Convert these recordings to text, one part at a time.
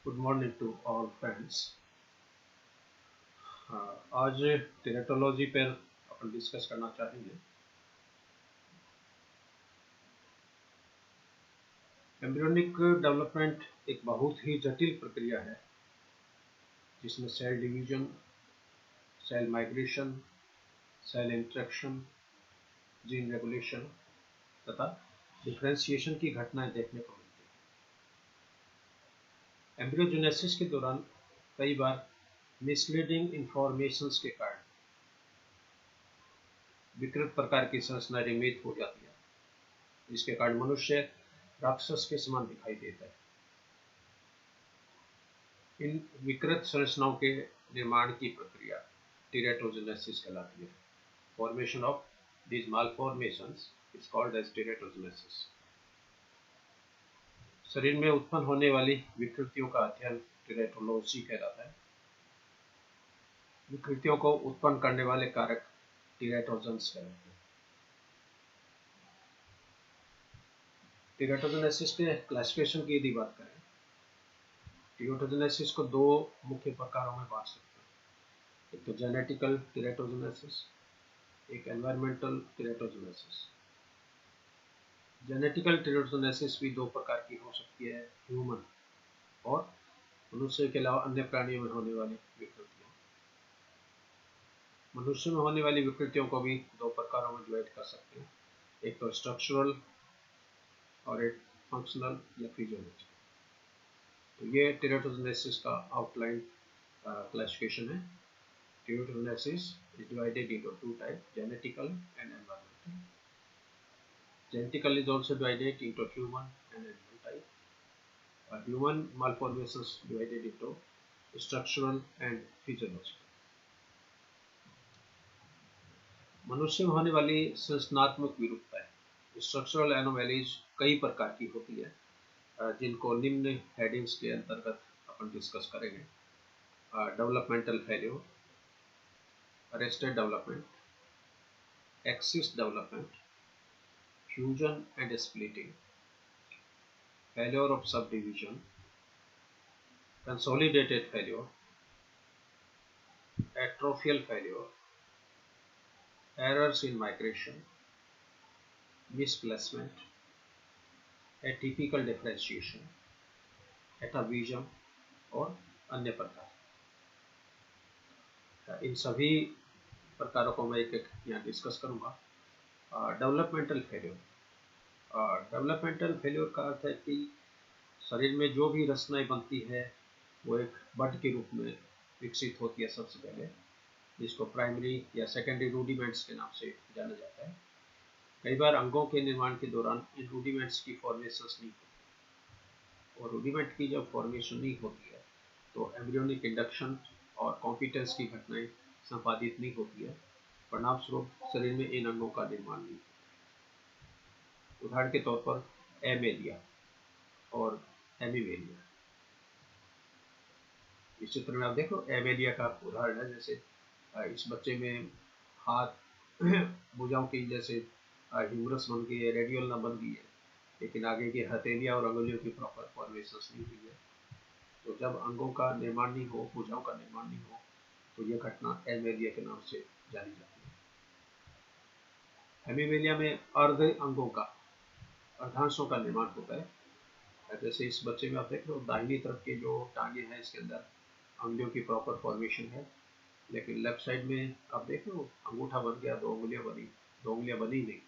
Good morning to all friends. आज teratology पर अपन डिस्कस करना चाहेंगे। एम्ब्रियोनिक डेवलपमेंट एक बहुत ही जटिल प्रक्रिया है जिसमें cell division, cell migration, cell interaction, gene regulation तथा डिफरेंशिएशन की घटनाएं देखने को मिलती हैं। एम्ब्रियोजेनेसिस के दौरान कई बार मिसलीडिंग इंफॉर्मेशंस के कारण विकृत प्रकार की संरचना निर्मित हो जाती है, जिसके कारण मनुष्य राक्षस के समान दिखाई देता है। इन विकृत संरचनाओं के निर्माण की प्रक्रिया टेरेटोजेनेसिस कहलाती है। Formation of these malformations is called as teratogenesis. शरीर में उत्पन्न होने वाली विकृतियों का अध्ययन टेरेटोलॉजी कहलाता है। विकृतियों को उत्पन्न करने वाले कारक टेरेटोजेंस कहलाते हैं। टेरेटोजेनेसिस के क्लासिफिकेशन की यदि बात करें, टेरेटोजेनेसिस को दो मुख्य प्रकारों में बांट सकते हैं। एक तो जेनेटिकल टेरेटोजेनेसिस, एक एनवायरमेंटल टेरेटोजेनेसिस। जेनेटिकल टेरेटोजेनेसिस भी दो प्रकार की हो सकती है, ह्यूमन और मनुष्य के अलावा अन्य प्राणियों में होने वाली विकृतियां। मनुष्य में होने वाली विकृतियों को भी दो प्रकारों में डिवाइड कर सकते हैं, एक तो स्ट्रक्चरल और एक फंक्शनल या फिजियोलॉजिकल। तो ये टेरेटोजेनेसिस का आउटलाइन क्लासिफिकेशन है। टेरेटोजेनेसिस is divided into two types, genetical and environmental. Genetical is also divided into human and animal type. Human malformations divided into structural and physiological. मनुष्य में होने वाली संरचनात्मक विरूपताएं स्ट्रक्चरल एनोमैलीज कई प्रकार की होती है, जिनको निम्न हेडिंग्स के अंतर्गत अपन डिस्कस करेंगे। Developmental failure, arrested development, axis development, fusion and splitting, failure of subdivision, consolidated failure, atrophial failure, errors in migration, misplacement, atypical differentiation, atavism और अन्य प्रकार। इन सभी प्रकारों को मैं एक एक यहाँ डिस्कस करूँगा। डेवलपमेंटल फेल्योर, डेवलपमेंटल फेल्योर का अर्थ है कि शरीर में जो भी रचनाएं बनती है वो एक बड के रूप में विकसित होती है सबसे पहले, जिसको प्राइमरी या सेकेंडरी रूडिमेंट्स के नाम से जाना जाता है। कई बार अंगों के निर्माण के दौरान इन रूडिमेंट्स की फॉर्मेशन नहीं होती, और रूडिमेंट की जब फॉर्मेशन नहीं होती है तो एम्ब्रियोनिक इंडक्शन और कॉम्पिटेंस की घटनाएं संपादित नहीं होती है। परिणाम स्वरूप शरीर में इन अंगों का निर्माण नहीं होता। उदाहरण के तौर पर एमेलिया और हेमीवेलिया। इस चित्र में आप देखो, एमेलिया का उदाहरण है। जैसे इस बच्चे में हाथ भुजाओं की जैसे ह्यूमरस बन गई है, रेडियोला बन गई है, लेकिन आगे की हथेलियां और अंगुलियों की प्रॉपर फॉर्मेशन नहीं हुई है। तो जब अंगों का निर्माण नहीं हो, भुजाओं का निर्माण नहीं हो, तो यह घटना एमेलिया के नाम से जानी जाती है। हेमीवेलिया में अर्ध अंगों का, अर्धांशों का निर्माण होता है। जैसे इस बच्चे में आप देख रहे हो, दाहिनी तरफ के जो टांगे हैं इसके अंदर अंगों की प्रॉपर फॉर्मेशन है, लेकिन लेफ्ट साइड में आप देख रहे हो अंगूठा बन गया, दो उंगलियां बनी नहीं।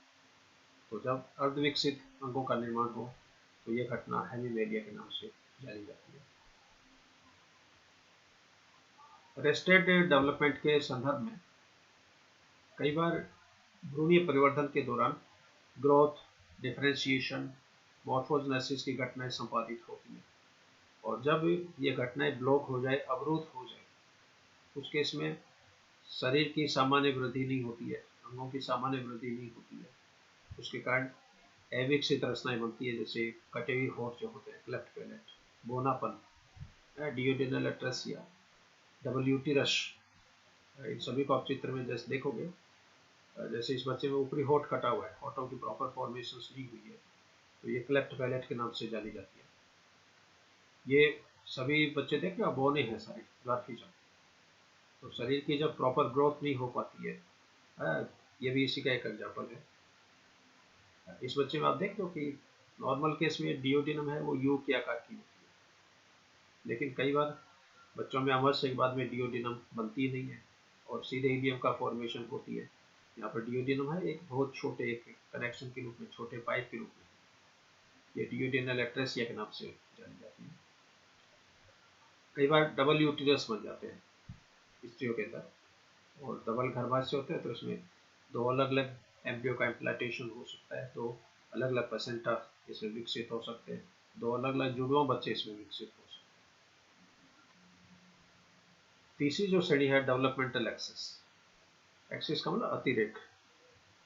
तो जब अर्धविकसित अंगों का निर्माण हो तो यह घटना हेमीवेलिया के नाम से जानी जाती है। अरेस्टेड डेवलपमेंट के संदर्भ में कई बार भ्रूणीय परिवर्तन के दौरान ग्रोथ, डिफरेंशिएशन, मॉर्फोजेनेसिस की घटनाएं संपादित होती हैं, और जब ये घटनाएं ब्लॉक हो जाए, अवरुद्ध हो जाए, उस केस में शरीर की सामान्य वृद्धि नहीं होती है, अंगों की सामान्य वृद्धि नहीं होती है। उसके कारण अविकसित रचनाएं बनती है, जैसे कटे हुए होठ जो होते हैं, क्लेफ्ट पैलेट, बोनापन, डियोडेनल एट्रेसिया, डब्ल्यूटी रश। इन सभी को आप चित्र में जैसे देखोगे, जैसे इस बच्चे में ऊपरी होठ कटा हुआ है, होठों की प्रॉपर फॉर्मेशन नहीं हुई है, तो ये क्लेफ्ट पैलेट के नाम से जानी जाती है। ये सभी बच्चे देख रहे हो बौने हैं सारे द्वारफिजम, तो शरीर की जब प्रॉपर ग्रोथ नहीं हो पाती है, ये भी इसी का एक एग्जाम्पल है। इस बच्चे में आप देख लो कि नॉर्मल केस में डिओडिनम है वो यू के आकार की होती है, लेकिन कई बार बच्चों में अमरश के बाद में डिओडिनम बनती नहीं है और सीधे ईलियम का फॉर्मेशन होती है। यहाँ पर डिओडिनम है एक बहुत छोटे एक कनेक्शन के रूप में, छोटे पाइप के रूप में, ये डिओडिनल एक्ट्रेसिया के नाम से जानी जाती है। कई बार डबल यूटिरस बन जाते हैं स्त्रियों के अंदर, और डबल गर्भाशय होते हैं तो इसमें दो अलग अलग एम्ब्रियो का इम्प्लांटेशन हो सकता है, तो अलग अलग प्लेसेंटा इसमें विकसित हो सकते हैं, दो अलग अलग जुड़वा बच्चे इसमें विकसित हो सकते हैं। तीसरी जो श्रेणी है डेवलपमेंटल एक्सेस, एक्सेस का मतलब अतिरेक।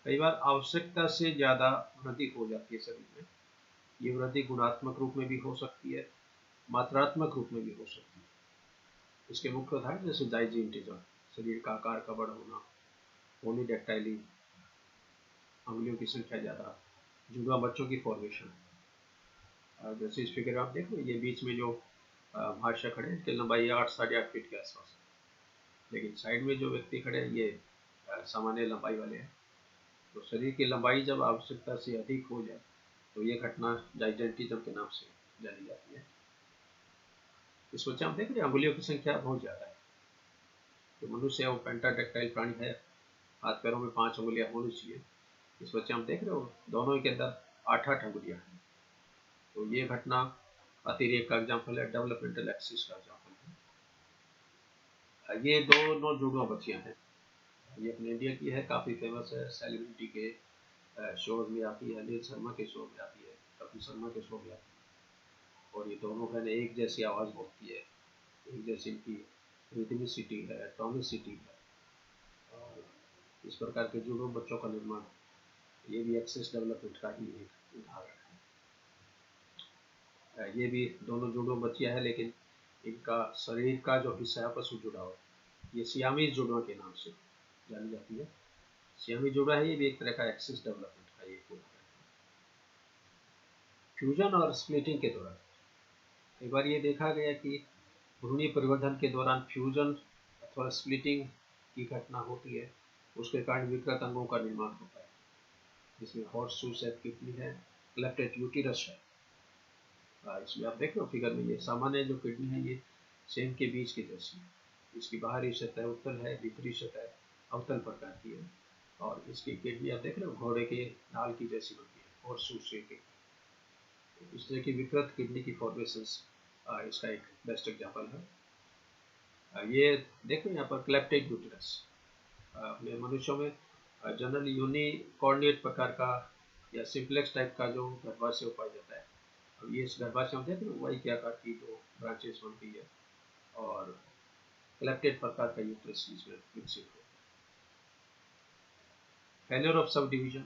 कई बार आवश्यकता से ज़्यादा वृद्धि हो जाती है शरीर में, ये वृद्धि गुणात्मक रूप में भी हो सकती है, मात्रात्मक रूप में भी हो सकती है। इसके मुख्य उदाहरण जैसे जाइजेंटिज्म, शरीर का आकार का बड़ा होना, पॉलीडेक्टाइली, अंगुलियों की संख्या ज़्यादा, जुड़वा बच्चों की फॉर्मेशन। जैसे इस फिगर आप देखो, ये बीच में जो भाषा खड़े हैं इनकी लंबाई 8 साढ़े 8 फीट के आसपास, लेकिन साइड में जो व्यक्ति खड़े हैं ये सामान्य लंबाई वाले हैं। तो शरीर की लंबाई जब आवश्यकता से अधिक हो जाए तो ये घटना जाइजेंटिज्म के नाम से जानी जाती है। इस बच्चे हम देख रहे हैं अंगुलियों की संख्या बहुत ज़्यादा है, तो मनुष्य वो पेंटाडेक्टाइल प्राणी है, हाथ पैरों में 5 अंगुलियां होनी चाहिए। इस बच्चे हम देख रहे हो दोनों के अंदर 8-8 अंगुलियां हैं, तो ये घटना अतिरेक का एग्जाम्पल है, डेवलपमेंटल एक्सिस का एग्जाम्पल है। ये दोनों जुड़वा बच्चियां हैं, ये अपने इंडिया की है, काफ़ी फेमस है, सेलिब्रिटी के शोज में आती है, अनिल शर्मा के शो में आती है, कपिल शर्मा के शो में आती है, और ये दोनों बहनें एक जैसी आवाज़ बोलती है, एक जैसी इनकी रिदमिसिटी है, टोनिसिटी है, और इस प्रकार के जुड़वा बच्चों का निर्माण, ये भी एक्सेस डेवलपमेंट का ही एक उदाहरण है। ये भी दोनों जुड़वा बच्चियां हैं, लेकिन इनका शरीर का जो हिस्सा है आपस में जुड़ा हुआ है, ये सियामीज जुड़वा के नाम से जानी जाती है। सियामी जुड़ा है, ये भी एक तरह का एक्सेस डेवलपमेंट का एक उदाहरण है। फ्यूजन और स्प्लिटिंग के दौरान कई बार ये देखा गया कि भ्रूणीय परिवर्धन के दौरान फ्यूजन अथवा स्प्लिटिंग की घटना होती है, उसके कारण विकृत अंगों का निर्माण होता है, जिसमें हॉर्सशू शेप किडनी है, क्लेफ्टेड यूटिरस है। इसमें आप देख लो फिगर में, ये सामान्य जो किडनी है ये सेम के बीज की जैसी है, इसकी बाहरी सतह उत्तल है, भीतरी सतह अवतल प्रकार की है, और इसकी किडनी आप देख रहे हो घोड़े के नाल की जैसी बनती है, हॉर्सशू शेप की। इस तरह की विकृत किडनी की फॉर्मेशन इसका एक बेस्ट एग्जाम्पल है। ये देखो यहाँ पर क्लेफ्टेड यूटिरस, अपने मनुष्यों में जनरली यूनिकॉर्डिनेट प्रकार का या सिंप्लेक्स टाइप का जो गर्भाशय पाया जाता है। अब ये इस गर्भाशय में देखो वाई के आकार की जो ब्रांचेस बनती है, और क्लेफ्टेड प्रकार का यूट्रस इसमें विकसित होता है। फेलियर ऑफ सब डिवीजन,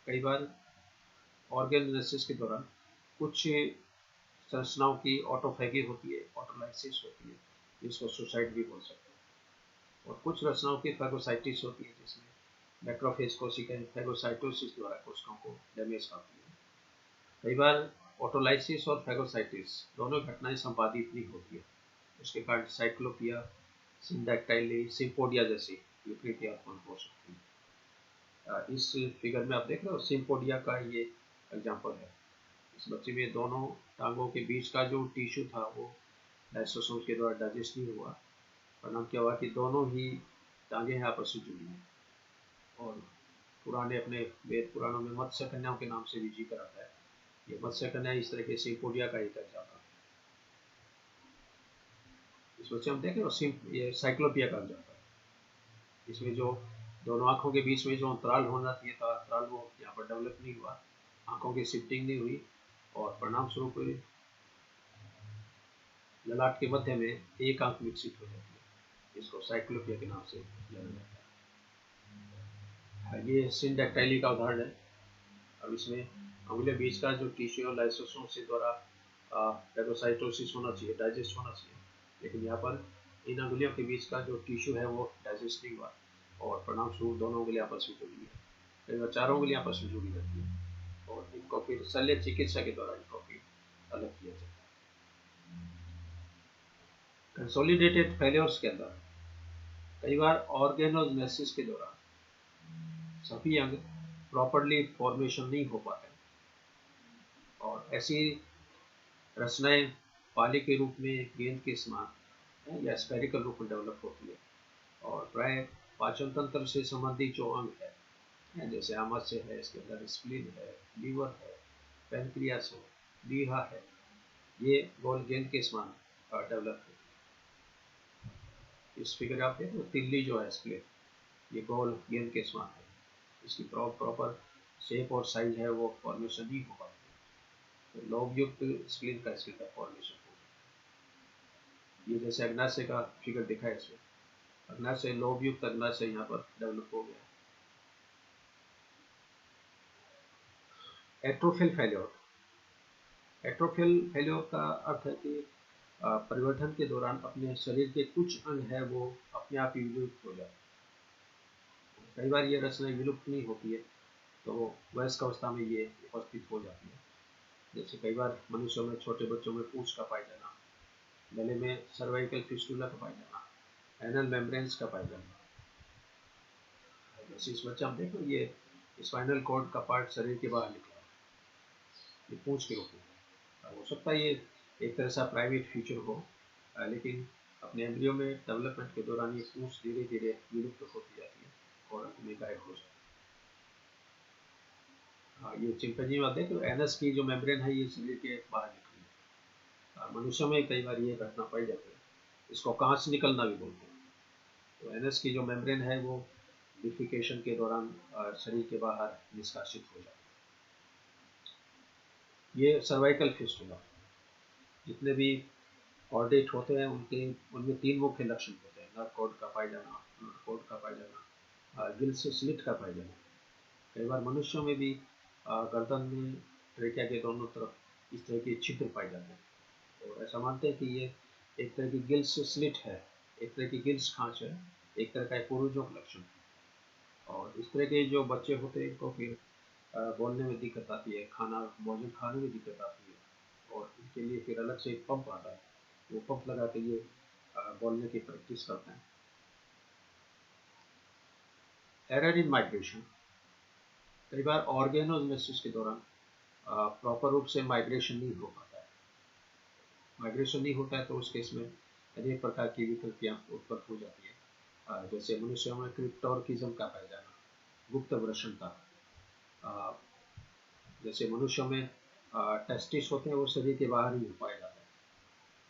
कई बार ऑर्गेनोजेनेसिस के दौरान कुछ संरचनाओं की ऑटोफैगी होती है, ऑटोलाइसिस होती है, जिसको सुसाइड भी बोल सकते हैं, और कुछ रचनाओं की फैगोसाइटिस होती है, जिसमें मैक्रोफेज कोशिकाएं फैगोसाइटोसिस द्वारा कोशिकाओं को डैमेज करती है। कई बार ऑटोलाइसिस और फैगोसाइटिस दोनों घटनाएं संपादित नहीं होती है, उसके कारण साइक्लोपिया, सिंडैक्टाइली, सिम्पोडिया जैसी विकृतियां उत्पन्न हो सकती है। इस फिगर में आप देख रहे हो सिम्पोडिया का ये एग्जाम्पल है। इस बच्चे में दोनों टांगों के बीच का जो टिश्यू था वो लाइसोसोम के द्वारा डाइजेस्ट नहीं हुआ, परिणाम क्या हुआ कि दोनों ही टांगें आपस में जुड़ी हैं, और पुराने अपने वेद पुराणों में मत्स्य कन्याओं के नाम से भी जिक्र आता है। ये मत्स्य कन्या इस तरह के सिम्पोडिया का एक एग्जाम्पल है। इस बच्चे हम देख रहे हो ये साइक्लोपिया का एग्जाम्पल है, इसमें जो दोनों आंखों के बीच में जो अंतराल होना चाहिए था, अंतराल वो यहाँ पर डेवलप नहीं हुआ, आंखों की शिफ्टिंग नहीं हुई, और परिणाम स्वरूप ललाट के मध्य में एक आंख विकसित हो जाती है, इसको साइक्लोपिया के नाम से जाना जाता है। ये सिंडैक्टाइली का उदाहरण है। अब इसमें अंगुलियों बीच का जो टिश्यू लाइसोसोम से द्वारा फैगोसाइटोसिस होना चाहिए, डाइजेस्ट होना चाहिए, लेकिन यहाँ पर इन अंगुलियों के बीच का जो टिश्यू है वो डाइजेस्ट नहीं हुआ, और परिणाम स्वरूप दोनों उंगलियां आपस में जुड़ी है, कई बार चारों उंगलियां आपस में जुड़ी रहती है, और इनको फिर शल्य चिकित्सा के द्वारा इनको फिर अलग किया जाता है। कंसोलिडेटेड फेल्योर्स के अंदर कई बार ऑर्गेनोजेनेसिस के दौरान सभी अंग प्रॉपरली फॉर्मेशन नहीं हो पाते और ऐसी रचनाएं पाली के रूप में गेंद के समान या स्फेरिकल रूप में डेवलप होती है और प्राय पाचन तंत्र से संबंधित जो अंग है जैसे आमाशय है, इसके अंदर स्प्लीन है, लीवर है, पैनक्रियास है, लीहा है, ये गोल गेंद के समान डेवलप है। इस फिगर आप देखें तिल्ली जो है स्प्लीन, ये गोल गेंद के समान है, इसकी प्रॉपर शेप और साइज है वो फॉर्मेशन नहीं हो पाती, तो लोब युक्त स्प्लीन का इसके अंदर फॉर्मेशन हो। ये जैसे अग्नाशय का फिगर दिखा है, इसमें अग्नाशय लोब युक्त अग्नाशय यहाँ पर डेवलप हो गया। एट्रोफिल फेल्योर, एट्रोफिल फेल्योर का अर्थ है कि परिवर्तन के दौरान अपने शरीर के कुछ अंग है वो अपने आप ही विलुप्त हो जाते हैं। कई बार ये रचनाएं विलुप्त नहीं होती है तो वयस्क अवस्था में ये उपस्थित हो जाती है। जैसे कई बार मनुष्यों में, छोटे बच्चों में पूंछ का पाया जाना, गले में सर्वाइकल फिस्टुला का पाया जाना, एनल मेम्ब्रेन्स का पाया जाना। जैसे इस बच्चा हम देखो ये स्पाइनल कॉर्ड का पार्ट शरीर के बाहर निकला, ये पूंछ के रूप में। हो सकता है ये एक तरह से प्राइवेट फीचर हो, लेकिन अपने एम्ब्रियो में डेवलपमेंट के दौरान ये पूंछ धीरे धीरे विलुप्त होती जाती है और अंत में गायब हो जाती है। ये चिंपैंजी में देखें तो एनस की जो मेम्ब्रेन है ये शरीर के बाहर निकली है। मनुष्यों में कई बार ये घटना पाई जाती है, इसको कांच निकलना भी बोलते हैं। तो एनस की जो मेम्ब्रेन है वो डिफिकेशन के दौरान शरीर के बाहर निष्कासित हो जाती है। ये सर्वाइकल फिस्टुला, जितने भी कॉर्डेट होते हैं उनमें 3 मुख्य लक्षण होते हैं: नर्व कॉर्ड का पाया जाना, नर्व कॉर्ड का पाया जाना, गिल्स स्लिट का पाया जाना। कई बार मनुष्यों में भी गर्दन में ट्रेकिया के दोनों तरफ इस तरह के छिद्र पाए जाते हैं और ऐसा मानते हैं कि ये एक तरह की गिल्स स्लिट है, एक तरह की गिल्स खांच है, एक तरह का पूर्वजों का लक्षण। और इस तरह के जो बच्चे होते हैं इनको फिर बोलने में दिक्कत आती है, भोजन खाने में दिक्कत आती है और इनके लिए फिर अलग से एक पंप आता है, वो पंप लगा के ये बोलने की प्रैक्टिस करते हैं। एरर इन माइग्रेशन, कई बार ऑर्गेनोजेनेसिस के दौरान प्रॉपर रूप से माइग्रेशन नहीं हो पाता है। माइग्रेशन नहीं होता है तो उस केस में अनेक प्रकार की विकृतियाँ उत्पन्न हो जाती है। जैसे मनुष्यों में क्रिप्टोर्किज्म का पाया जाना, गुप्त वृषणता। जैसे मनुष्यों में टेस्टिस होते हैं वो शरीर के बाहर ही पाए जाते हैं,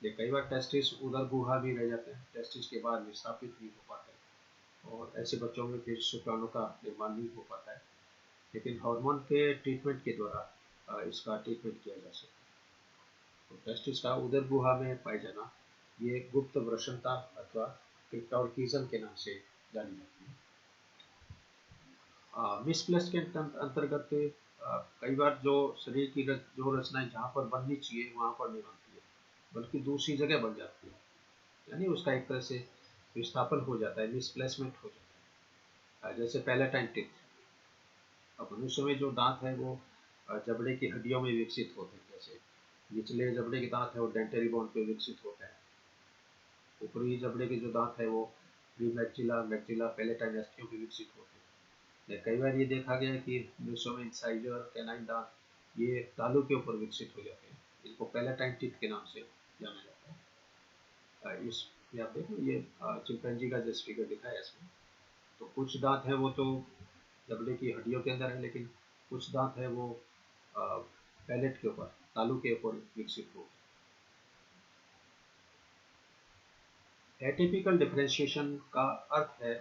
लेकिन कई बार टेस्टिस उदर गुहा भी रह जाते हैं, टेस्टिस के बाहर विस्थापित नहीं हो पाते और ऐसे बच्चों में फिर शुक्राणु का निर्माण नहीं हो पाता है। लेकिन हार्मोन के ट्रीटमेंट के द्वारा इसका ट्रीटमेंट किया जा सकता है। तो टेस्टिस का उदर गुहा में पाया जाना ये गुप्त वृषणता अथवा क्रिप्टोर्किज्म के नाम से जानी जाती है। मिसप्लेस के अंतर्गत कई बार जो शरीर की जो रचनाएं जहाँ पर बननी चाहिए वहाँ पर नहीं बनती है, बल्कि दूसरी जगह बन जाती है, यानी उसका एक तरह से विस्थापन हो जाता है, मिसप्लेसमेंट हो जाता है। जैसे पैलेटाइन टिथ, अब मनुष्य में जो दांत है वो जबड़े की हड्डियों में विकसित होते हैं। जैसे निचले जबड़े के दांत है वो डेंटरी बोन पे विकसित होते हैं, ऊपरी जबड़े के जो दांत है वो प्रीमैक्सिला, मैक्सिला, पैलेटाइन अस्थियों पे विकसित होते हैं। कई बार ये देखा गया है कि मनुष्यों में इंसाइजर, कैनाइन दांत ये तालू के ऊपर विकसित हो जाते हैं, इनको पैलेटाइन टिथ के नाम से जाना जाता है। इस आप देखो ये चिंपैंजी का जस्ट फिगर दिखा है इसमें, तो कुछ दांत है वो तो जबड़े की हड्डियों के अंदर है, लेकिन कुछ दांत है वो पैलेट के ऊपर, तालू के ऊपर विकसित हो। एटिपिकल डिफरेंशिएशन का अर्थ है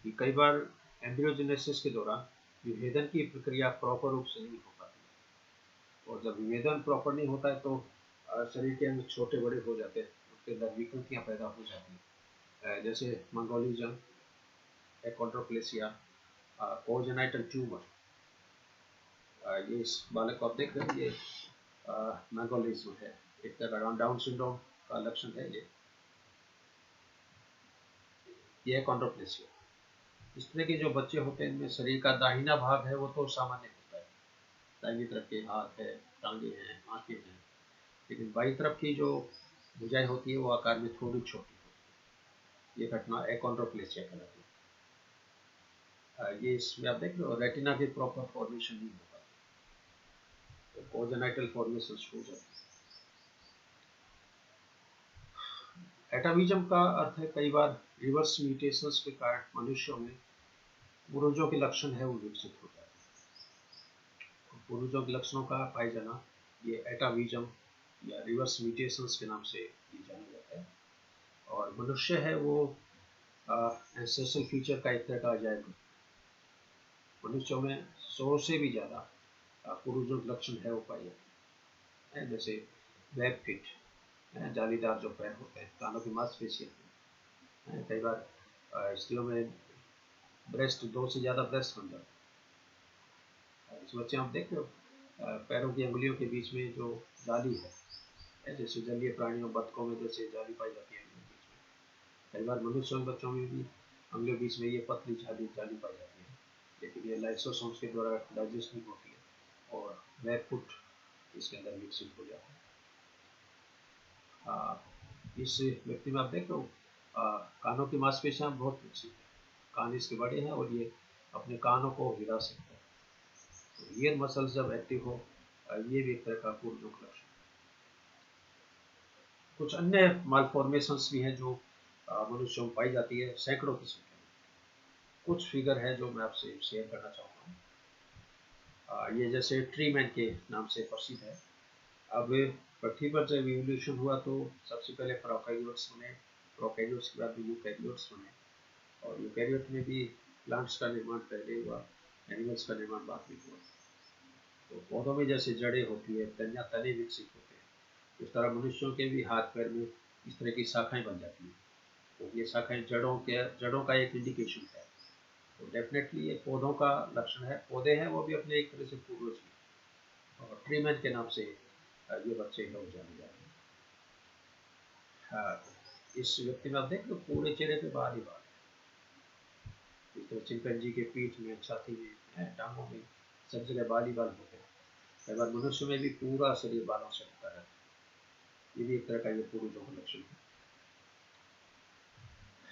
कि कई बार एम्ब्रियोजेनेसिस के दौरान विभेदन की प्रक्रिया प्रॉपर रूप से नहीं हो पाती है और जब विभेदन प्रॉपर नहीं होता है तो शरीर के अंग छोटे बड़े हो जाते हैं, उसके अंदर विकृतियाँ पैदा हो जाती हैं। जैसे मंगोलिज्म, एकोड्रोप्लेसिया, कोजेनाइटल ट्यूमर। ये इस बालक को आप देख रहे हैं, ये मंगोलिज्म है, एक तरह डाउन सिंड्रोम का लक्षण है ये एकोड्रोप्लेसिया। इस तरह के जो बच्चे होते हैं इनमें शरीर का दाहिना भाग है वो तो सामान्य होता है, दाहिनी तरफ के हाथ है, टांगे हैं, आंखें हैं, लेकिन बाई तरफ की जो भुजाएं होती है वो आकार में थोड़ी छोटी होती है। ये घटना एकोंड्रोप्लेसिया कहलाती है। ये इसमें आप देख रहे हो रेटिना की प्रॉपर फॉर्मेशन नहीं हो पाती, तो कोजेनाइटल फॉर्मेशन हो जाती है। एटाविज्म का अर्थ है कई बार रिवर्स म्यूटेशंस के कारण मनुष्यों में पूर्वजों के लक्षण है वो विकसित हो जाते हैं। पूर्वजों के लक्षणों का पाए जाना ये एटाविज्म या रिवर्स म्यूटेशंस के नाम से ये जाना जाता है। और मनुष्य है वो एंसेस्ट्रल फीचर का एक तरह का अजायब। मनुष्यों में 100 से भी ज़्यादा पूर्वजों के लक्षण है वो पाए जाते हैं, जैसे वेब फिट, जालीदार जो पैर होते हैं, कानों की मांसपेशियाँ, कई बार स्त्रियों में ब्रेस्ट 2 से ज़्यादा ब्रेस्ट बन जाते हैं। इस बच्चे आप देख रहे हो पैरों की अंगुलियों के बीच में जो जाली है जैसे जलीय प्राणियों बतखों में जैसे जाली पाई जाती है अंगुलियों के बीच में, कई बार मनुष्यों के बच्चों में भी अंगुलियों के बीच में ये पतली जाली पाई जाती है, लेकिन ये लाइसोसोम्स के द्वारा डाइजेस्ट नहीं होती है और वेब फुट इसके अंदर विकसित हो जाता है। इस व्यक्ति में आप देख रहे हो कानों की मांसपेशियां बहुत विकसित है, कान इसके बड़े हैं और ये अपने कानों को हिला सकते हैं। तो ईयर मसल्स जब एक्टिव हो ये भी एक तरह का पूर्वजों का लक्षण। कुछ अन्य मालफॉर्मेशंस भी हैं जो मनुष्यों में पाई जाती है सैकड़ों की संख्या में। कुछ फिगर है जो मैं आपसे शेयर करना चाहूँगा। ये जैसे ट्री मैन के नाम से प्रसिद्ध है। अब पृथ्वी पर जब इवोल्यूशन हुआ तो सबसे पहले प्रोकैरियोट्स बने, प्रोकैरियोट्स के बाद यूकैरियोट्स बने, और यूकैरियोट में भी प्लांट्स का निर्माण पहले हुआ, एनिमल्स का निर्माण बाद में हुआ। तो पौधों में जैसे जड़ें होती है, तने विकसित होते हैं, उस तरह मनुष्यों के भी हाथ पैर में इस तरह की शाखाएं बन जाती हैं। तो ये शाखाएं जड़ों का एक इंडिकेशन है। तो डेफिनेटली ये पौधों का लक्षण है, पौधे हैं वो भी अपने एक तरह से पूर्वज हैं, और ट्री मैन के नाम से ये बच्चे लोग जाने जाते हैं। हाँ, इस व्यक्ति में आप देख लो पूरे चेहरे पे बाल ही बाल है। इस तरह चिंपैंजी के पीठ में, छाती में, टांगों में सब जगह बाल ही बाल होते हैं। कई बार मनुष्य में भी पूरा शरीर बालों से ढका रहता है। ये भी एक तरह का ये पूर्वजों का लक्षण है।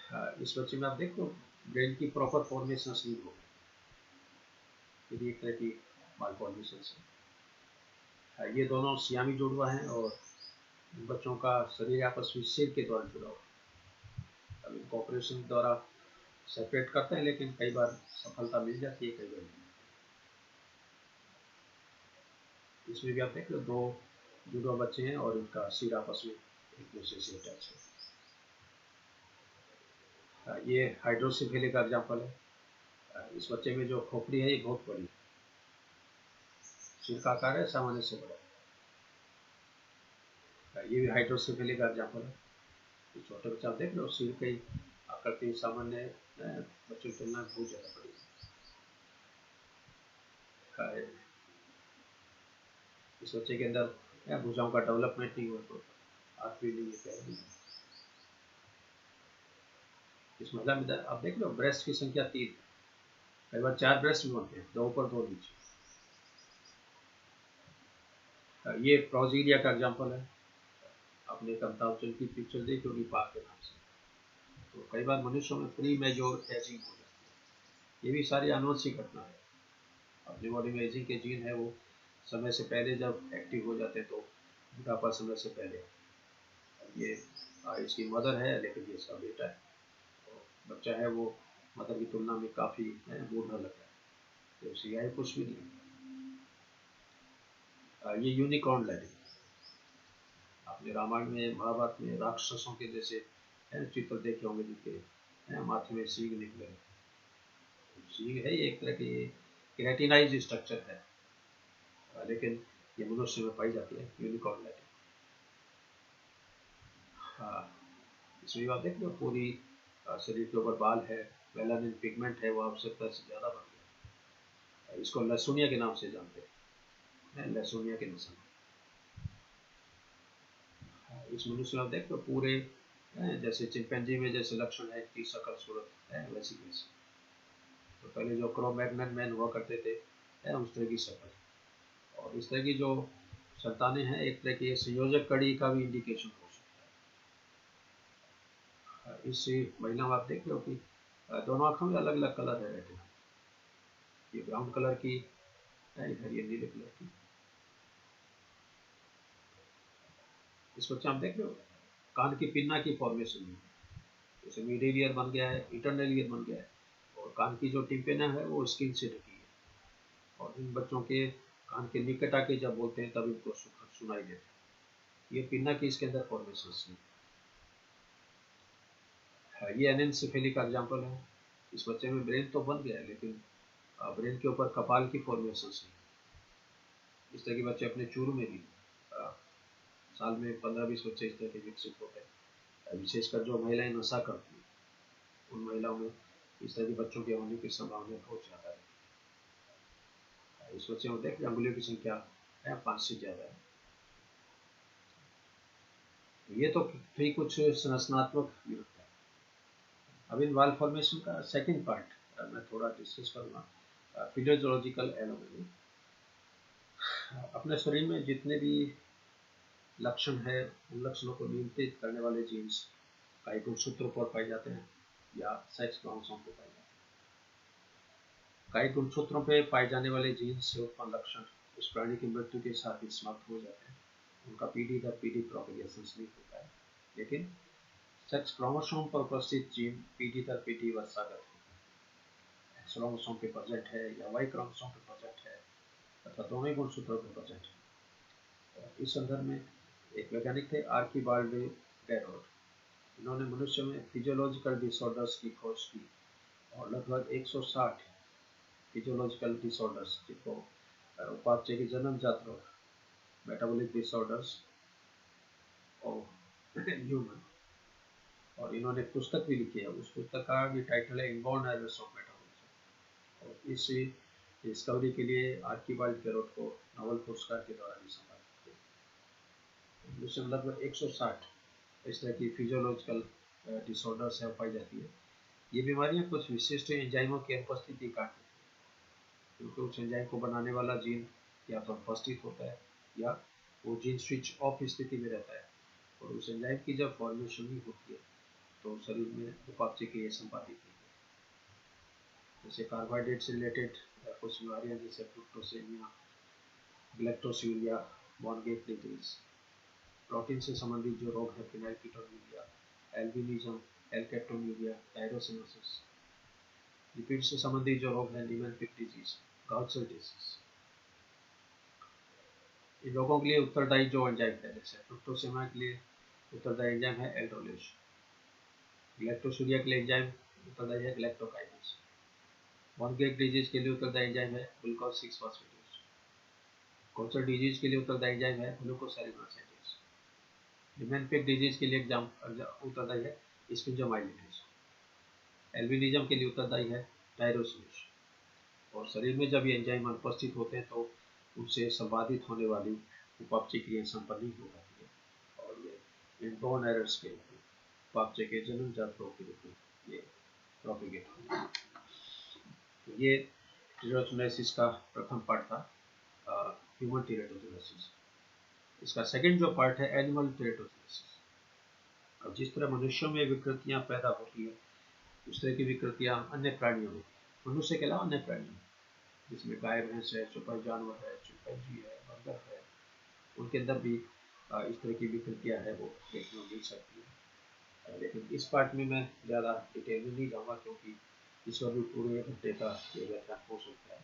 हाँ, इस बच्चे में आप देख लो ब्रेन की प्रॉपर फॉर्मेशन नहीं हो गई, ये भी एक तरह की माल फॉर्मेशन है। हाँ, ये दोनों सियामी जुड़वा हैं और बच्चों का शरीर आपस में सिर के द्वारा जुड़ा हुआ है। अब इनको ऑपरेशन द्वारा सेपरेट करते हैं, लेकिन कई बार सफलता मिल जाती है, कई बार नहीं। इसमें भी आप देख लो दो जुड़वा बच्चे हैं और इनका सिर आपस में एक दूसरे से अटैच है। ये हाइड्रोसिफेली का एग्जाम्पल है। इस बच्चे में जो खोपड़ी है ये बहुत बड़ी है, सिर का आकार है सामान्य से बड़ा। ये भी हाइड्रोसिफेली का एग्जाम्पल है। तो छोटे बच्चे आप देख लो सिर की आकृति सामान्य बच्चों की तुलना में बहुत ज़्यादा बड़ी है। इस बच्चे के अंदर भुजाओं का डेवलपमेंट नहीं हुआ, तो हाथ भी नहीं है, पैर भी नहीं। इस महिला में आप देख लो ब्रेस्ट की संख्या 3, कई बार 4 ब्रेस्ट भी होते हैं, 2 ऊपर 2 नीचे। ये प्रोजीरिया का एग्जाम्पल है। आपने कमतावचन की पिक्चर देखी होगी पाक के नाम से। तो कई बार मनुष्यों में प्री मेजोर एजिंग हो जाती है। ये भी सारी आनुवंशिक घटना है। अपनी बॉडी में एजिंग के जीन है वो समय से पहले जब एक्टिव हो जाते हैं तो बुढ़ापा समय से पहले। ये इसकी मदर है लेकिन ये इसका बेटा है, तो बच्चा है वो मदर की तुलना में काफ़ी बूढ़ा लग रहा है, तो उसे यह कुछ भी नहीं। ये यूनिकॉर्न लैंडिंग, आपने रामायण में महाभारत में राक्षसों के जैसे चित्र देखे होंगे जिनके माथे में सींग निकले। सींग है ये एक तरह की केराटिनाइज स्ट्रक्चर है, लेकिन ये मनुष्य में पाई जाती है यूनिकॉर्न लैंडिंग। हाँ, इसमें आप देख लो पूरी शरीर के ऊपर बाल है, मेलानिन पिगमेंट है वो आवश्यकता से ज़्यादा बढ़ गया। इसको लहसुनिया के नाम से जानते हैं, लहसुनिया के नस्ल। इस मनुष्य में आप देख लो पूरे जैसे चिंपैंजी में जैसे लक्षण है कि शकल सूरत है वैसी वैसी। तो पहले जो क्रो-मैग्नन मैन हुआ करते थे उस तरह की शकल, और इस तरह की जो संतानें हैं एक तरह की संयोजक कड़ी का भी इंडिकेशन हो सकता है। इस महिला में आप देख रहे हो कि दोनों आँखों में अलग अलग कलर है रेटिना। ये ब्राउन कलर की है, इधर ये नीले कलर की। इस बच्चे आप देख रहे हो कान की पिन्ना की फॉर्मेशन है, जैसे मिडिल ईयर बन गया है, इंटरनल ईयर बन गया है, और कान की जो टिम्पेना है वो स्किन से ढकी है। और इन बच्चों के कान के निकट आके जब बोलते हैं तब इनको सुनाई देता है। ये पिन्ना की इसके अंदर फॉर्मेशन है। ये एनेन्सेफेली का एग्जाम्पल है। इस बच्चे में ब्रेन तो बन गया है, लेकिन ब्रेन के ऊपर कपाल की फॉर्मेशन नहीं। इस तरह के बच्चे अपने चूरू में भी साल में 15-20 बच्चे इस तरह के विकसित होते हैं। विशेषकर जो महिलाएं नशा करती हैं, उन महिलाओं में इस तरह के बच्चों के होने की संभावना बहुत ज़्यादा है। इस बच्चे में देख अंगुलियों की संख्या है 5 से ज़्यादा है। ये तो थी कुछ संरचनात्मक विविधता। अब इन वाल फॉर्मेशन का सेकंड पार्ट मैं थोड़ा डिस्कस करूँगा, फिजियोलॉजिकल एनोमली। अपने शरीर में जितने भी लक्षण है, उन लक्षणों को नियंत्रित करने वाले जीन्स कई गुणसूत्रों पर पाए जाते हैं या सेक्स क्रोमोसोम पर पाए जाते हैं। कई गुणसूत्रों पर पाए जाने वाले जीन्स से उत्पन्न लक्षण उस प्राणी की मृत्यु के साथ ही समाप्त हो जाते हैं। उनका पीढ़ी दर पीढ़ी प्रोपेगेशन नहीं होता है, लेकिन सेक्स क्रोमोसोम पर उपस्थित जीन पीढ़ी दर पीढ़ी वंशागत होता है। एक्स क्रोमोसोम पे प्रेजेंट है या वाई क्रोमोसोम पे प्रेजेंट है, अथवा दोनों ही गुणसूत्रों पे प्रेजेंट है। इस संदर्भ में एक वैज्ञानिक थे आर्कीबाल्ड गैरोड। इन्होंने मनुष्य में फिजियोलॉजिकल डिसऑर्डर्स की खोज की और लगभग 160 फिजियोलॉजिकल डिसऑर्डर्स, जिनको उपापचय के जन्मजात रोग, मेटाबॉलिक डिसऑर्डर्स और ह्यूमन, और इन्होंने पुस्तक भी लिखी है। उस पुस्तक का भी टाइटल है इनबॉर्न एरर्स ऑफ मेटाबॉलिज्म। और इस डिस्कवरी के लिए आर्कीबाल्ड गैरोड को नोबेल पुरस्कार के द्वारा भी सम्मानित किया। जिसमें लगभग 160 इस तरह की फिजियोलॉजिकल डिसऑर्डर्स है पाई जाती है। ये बीमारियां कुछ विशिष्ट एंजाइमों की अनुपस्थिति का, क्योंकि उस एंजाइम को बनाने वाला जीन या तो उपस्थित होता है या वो जीन स्विच ऑफ स्थिति में रहता है, और उस एंजाइम की जब फॉर्मेशन ही होती है तो शरीर में उपापचय क्रिया संपादित नहीं है। जैसे कार्बोहाइड्रेट से रिलेटेड कुछ बीमारियां, जैसे फ्रुक्टोसेमिया, ग्लैक्टोसियूरिया, वॉन गेट डिजीज। प्रोटीन से संबंधित जो रोग है फिनाइलकीटोनुरिया, एल्बिनिज्म, एल्केप्टोन्यूरिया, टायरोसिनोसिस। लिपिड से संबंधित जो रोग है नीमेनफिक डिजीज, गाउचर डिजीज। इन लोगों के लिए उत्तरदायी जो एंजाइम है, जैसे फ्रुक्टोसेमिया के लिए उत्तरदायी एंजाइम है एल्डोलेज। ग्लैक्टोसूरिया के लिए एंजाइम उत्तरदायी है ग्लैक्टोकाइनेज। वॉन गेट डिजीज के लिए उत्तरदायी एंजाइम है ग्लूकोज 6 फॉस्फेटेज। गाउचर डिजीज के लिए उत्तरदायी एंजाइम है ग्लूकोसेरिनोसाइटेज। नीमेनफिक डिजीज के लिए उत्तरदायी है स्पिंजोमाइलिटेज। एल्बिनिज्म के लिए उत्तरदायी है टायरोसिनेज। और शरीर में जब ये एंजाइम अनुपस्थित होते हैं तो उनसे संपादित होने वाली उपापचय क्रिया संपन्न हो जाती है, और ये इनबॉर्न एरर्स के रूप में, उपापचय के जन्मजात रोग के रूप में ये प्रोपेगेट होते हैं। ये टीरेटोजेनेसिस का प्रथम पार्ट था, ह्यूमन टीरेटोजेनेसिस। इसका सेकंड जो पार्ट है एनिमल टीरेटोजेनेसिस। अब जिस तरह मनुष्यों में विकृतियां पैदा होती है, उस तरह की विकृतियां अन्य प्राणियों में, मनुष्य के अलावा अन्य प्राणियों, जिसमें गाय भैंस है, चौपाई जानवर है, चिंपैंजी है, बंदर है, उनके अंदर भी इस तरह की विकृतियां है वो देखने को मिल सकती है। लेकिन इस पार्ट में मैं ज़्यादा डिटेल में नहीं जाऊँगा, क्योंकि इस पर भी पूरे घंटे का ये व्याख्यान हो सकता है।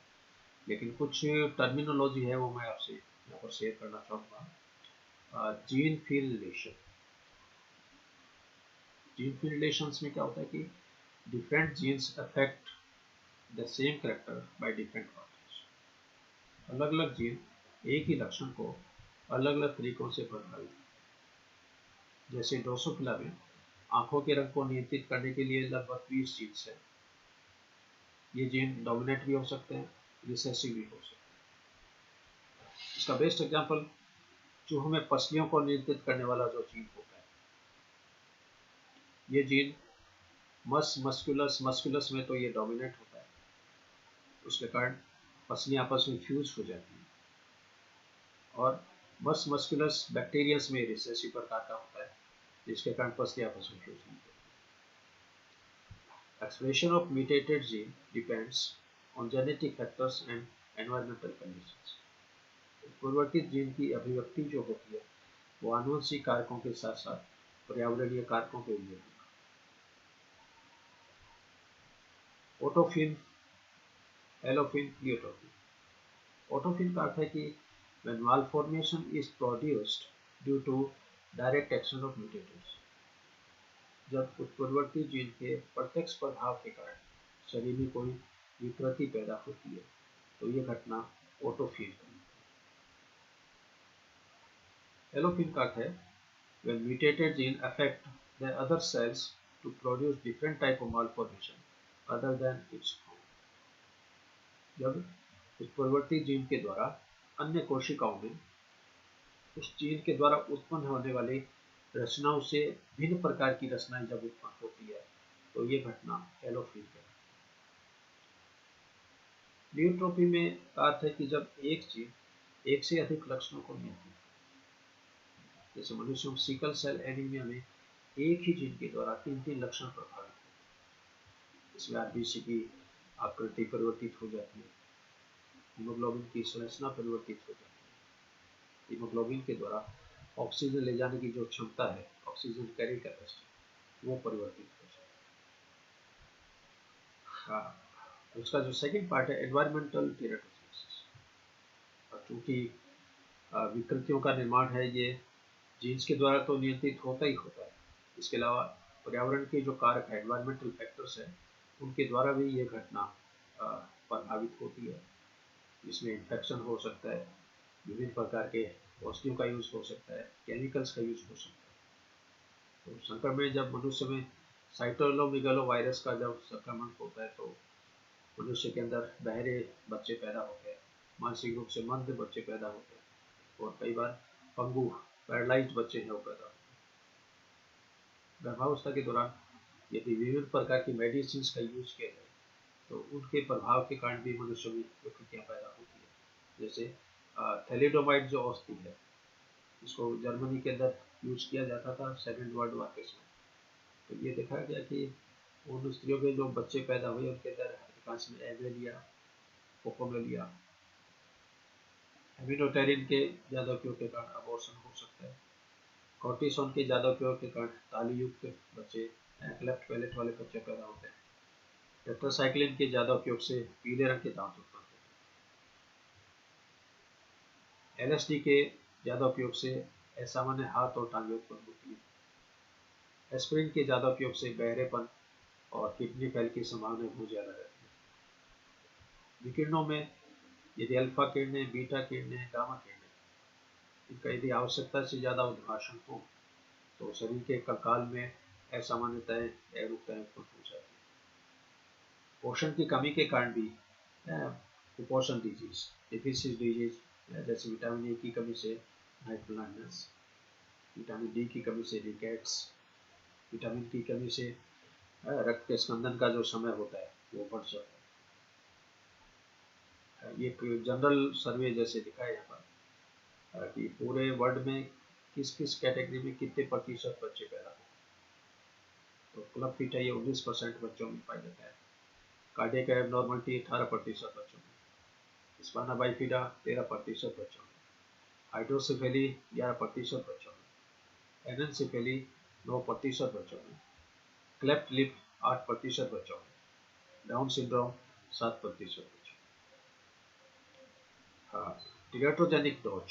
लेकिन कुछ टर्मिनोलॉजी है वो मैं आपसे यहाँ पर शेयर करना चाहूँगा। Gene field relation. Gene field relations में क्या होता है कि different genes affect the same character by different organs. अलग अलग जीन एक ही लक्षण को अलग अलग तरीकों से प्रभावित। जैसे ड्रोसोफिला में आंखों के रंग को नियंत्रित करने के लिए लगभग 20 जीन्स है। ये जीन डोमिनेंट भी हो सकते हैं, रिसेसिव भी हो सकते हैं। इसका बेस्ट एग्जांपल चूहों में पसलियों को नियंत्रित करने वाला जो जीन होता है, ये जीन मस्कुलस में तो ये डोमिनेंट होता है, उसके कारण पसलियां आपस में फ्यूज हो जाती हैं। और मस्कुलस बैक्टीरियस में रिसेसिव प्रकार का होता है, जिसके कारण पसलियां आपस में फ्यूज नहीं होती। Expression of mutated gene depends on genetic factors and environmental conditions. उत्परिवर्तित जीन की अभिव्यक्ति जो होती है वो आनुवंशिक कारकों के साथ साथ पर्यावरणीय कारकों के लिए होती है। ऑटोफिन, एलोफिन, प्लियोटोफिन। ऑटोफिन का अर्थ है कि when malformation is produced due to direct action of mutators, जब उत्परिवर्ती जीन के प्रत्यक्ष प्रभाव के कारण शरीर में कोई विकृति पैदा होती है तो ये घटना ऑटोफिन है। एलोफिन का अर्थ है when mutated gene affect the other cells to produce different type of malformation other than its own, जब उत्परिवर्ती जीन के द्वारा अन्य कोशिकाओं में उस जीन के द्वारा उत्पन्न होने वाली रचनाओं से भिन्न प्रकार की रचनाएं जब उत्पन्न होती है तो ये घटना एलोफिन है। प्लियोट्रोपी में का अर्थ है कि जब एक जीन एक से अधिक लक्षणों को नियंत्रित, जैसे मनुष्यों में सिकल सेल एनीमिया में एक ही जीन के द्वारा 3 लक्षण प्रभावित होते हैं। इसमें आरबीसी की आकृति परिवर्तित हो जाती है, हीमोग्लोबिन की संरचना परिवर्तित हो जाती है, हीमोग्लोबिन के द्वारा ऑक्सीजन ले जाने की जो क्षमता है, ऑक्सीजन कैरी कैपेसिटी, वो परिवर्तित हो जाती है। हाँ, उसका जो सेकंड पार्ट है एनवायरमेंटल टेराटोजेनेसिस। चूंकि विकृतियों का निर्माण है ये जीन्स के द्वारा तो नियंत्रित होता ही होता है, इसके अलावा पर्यावरण के जो कारक है, एनवायरमेंटल फैक्टर्स है, उनके द्वारा भी ये घटना प्रभावित होती है। इसमें इन्फेक्शन हो सकता है, विभिन्न प्रकार के औषधियों का यूज हो सकता है, केमिकल्स का यूज हो सकता है। तो संक्रमण जब मनुष्य में साइटोमेगालो वायरस का जब संक्रमण होता है तो मनुष्य के अंदर बहरे बच्चे पैदा होते हैं, मानसिक रूप से मंद बच्चे पैदा होते हैं और कई बार पंगु पैरालाइज्ड बच्चे हैं वो पैदा होते हैं। गर्भावस्था के दौरान यदि विभिन्न प्रकार की मेडिसिन का यूज किया जाए तो उनके प्रभाव के कारण भी मनुष्य में विकृतियाँ पैदा होती है। जैसे थैलिडोमाइड जो औषधि है, इसको जर्मनी के अंदर यूज किया जाता था सेकेंड वर्ल्ड वॉर के समय। तो ये देखा गया कि उन स्त्रियों के जो बच्चे पैदा हुए उनके अंदर अधिकांश में एवेलिया, कोकोमेलिया, हेमिनोटेरिन के ज़्यादा उपयोग के कारण अबॉर्शन हो सकता है। कॉर्टिसोन के ज़्यादा उपयोग के कारण तालीयुक्त बच्चे, क्लेफ्ट पैलेट वाले बच्चे पैदा होते हैं। टेट्रासाइक्लिन के ज़्यादा उपयोग से पीले रंग के दांत उत्पन्न होते हैं। एलएसडी के ज़्यादा उपयोग से असामान्य हाथ और टांगें उत्पन्न होती है। एस्पिरिन के ज़्यादा उपयोग से बहरेपन और किडनी फेल की संभावना बहुत ज़्यादा रहती है। विकिरणों में यदि अल्फा किरणें, बीटा किरणें, गामा किरणें, इनका यदि आवश्यकता से ज़्यादा उद्भाषण हो तो शरीर के कंकाल में असामान्यताएं, अरुग्धताएं उत्पन्न हो जाती है। पोषण की कमी के कारण भी कुपोषण डिजीज, डिफिशियंसी डिजीज, जैसे विटामिन ए की कमी से नाइट ब्लाइंडनेस, विटामिन डी की कमी से रिकेट्स, विटामिन की कमी से रक्त के स्कंदन का जो समय होता है वो बढ़ जाता है। ये जनरल सर्वे जैसे दिखाया यहाँ पर कि पूरे वर्ल्ड में किस किस कैटेगरी में कितने प्रतिशत बच्चे पैदा होते हैं। तो क्लब फिट है ये 19% बच्चों में पाया जाता है। कार्डियक एबनॉर्मलिटी 18% बच्चों में, स्पाइना बाइफिडा 13% बच्चों में, हाइड्रोसेफेली 11% बच्चों में, एनेन्सेफेली 9% बच्चों में, क्लेफ्ट लिप 8% बच्चों में, डाउन सिंड्रोम 7% बच्चों में। हाँ, टेराटोजेनिक डोज,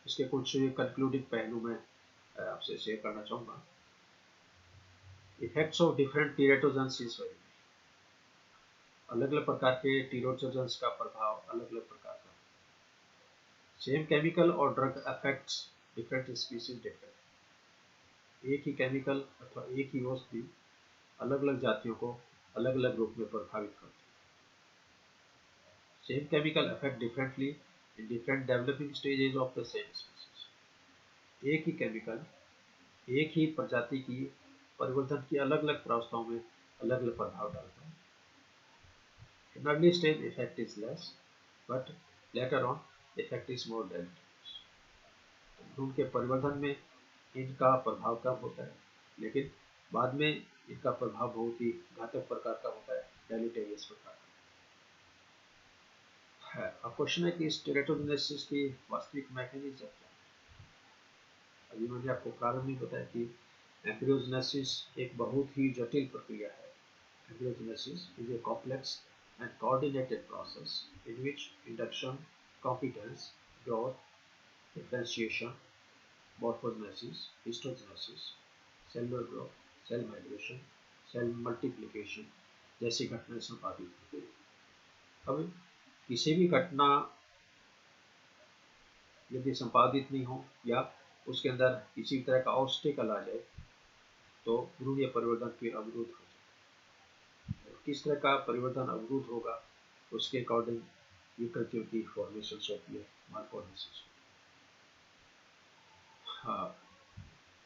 इसके कुछ कंक्लूडिंग पहलू मैं आपसे शेयर करना चाहूँगा। Effects of different teratogens is very, अलग अलग प्रकार के टेराटोजेंस का प्रभाव अलग अलग प्रकार का। सेम केमिकल और drug affects different species different. एक ही केमिकल अथवा एक ही औषधि अलग अलग जातियों को अलग अलग रूप में प्रभावित करती है। Same chemical affect differently in different developing stages of the same species. एक ही केमिकल एक ही प्रजाति की परिवर्तन की अलग अलग प्रावस्थाओं में अलग अलग प्रभाव डालता है। In early stage effect is less, but later on effect is more dangerous. भ्रूण के परिवर्धन में इनका प्रभाव कम होता है, लेकिन बाद में इनका प्रभाव बहुत ही घातक प्रकार का होता है, डेलिटेरियस प्रकार का है। अब क्वेश्चन है कि इस टेरेटोजेनेसिस की वास्तविक मैकेनिज्म क्या है। अभी मैंने आपको प्रारंभ में बताया कि एम्ब्रियोजेनेसिस एक बहुत ही जटिल प्रक्रिया है। Embryogenesis is a complex and coordinated process in which induction, competence, growth, differentiation, morphogenesis, histogenesis, cellular growth, cell migration, cell multiplication जैसी घटनाएं संपादित होती हैं। अब किसी भी घटना यदि संपादित नहीं हो या उसके अंदर किसी तरह का ऑब्स्टेकल आ जाए तो भ्रूणीय परिवर्तन फिर अवरुद्ध हो जाए। किस तरह का परिवर्तन अवरुद्ध होगा उसके अकॉर्डिंग विकृतियों की फॉर्मेशन होती है, मालफॉर्मेशन। हाँ,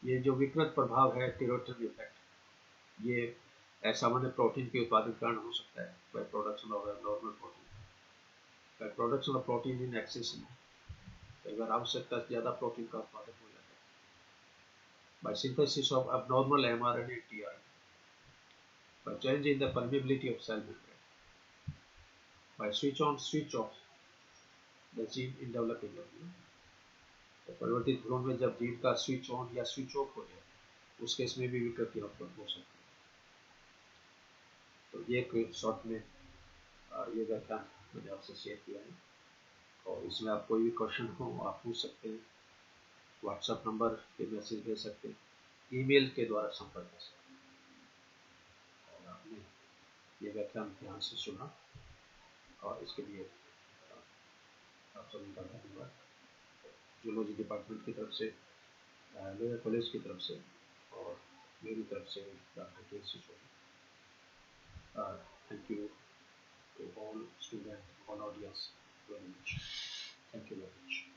ये जो विकृत प्रभाव है टेरोटल इफेक्ट, ये असामान्य प्रोटीन के उत्पादन के कारण हो सकता है by production of normal protein, by production of protein in excess में, कई बार आवश्यकता से ज़्यादा प्रोटीन का उत्पादन हो जाता है, by synthesis of abnormal mRNA and tRNA, by change in the permeability of cell membrane, by switch on switch off the gene in developing embryo। तो परिवर्तित भ्रूण में जब जीन का स्विच ऑन या स्विच ऑफ हो जाए उस केस में भी विकृति उत्पन्न हो सकती है। तो ये एक शॉर्ट में ये व्याख्यान मैंने आपसे शेयर किया है, और इसमें आप कोई भी क्वेश्चन हो आप पूछ सकते हैं, व्हाट्सएप नंबर पे मैसेज भेज सकते हैं, ईमेल के द्वारा संपर्क कर सकते हैं। और आपने ये व्याख्यान ध्यान से सुना और इसके लिए आप सभी का धन्यवाद। जूलॉजी डिपार्टमेंट की तरफ से, लोयर कॉलेज की तरफ से और मेरी तरफ से डॉक्टर के Sisodia. Thank you to all students, all audience very much. Thank you very much.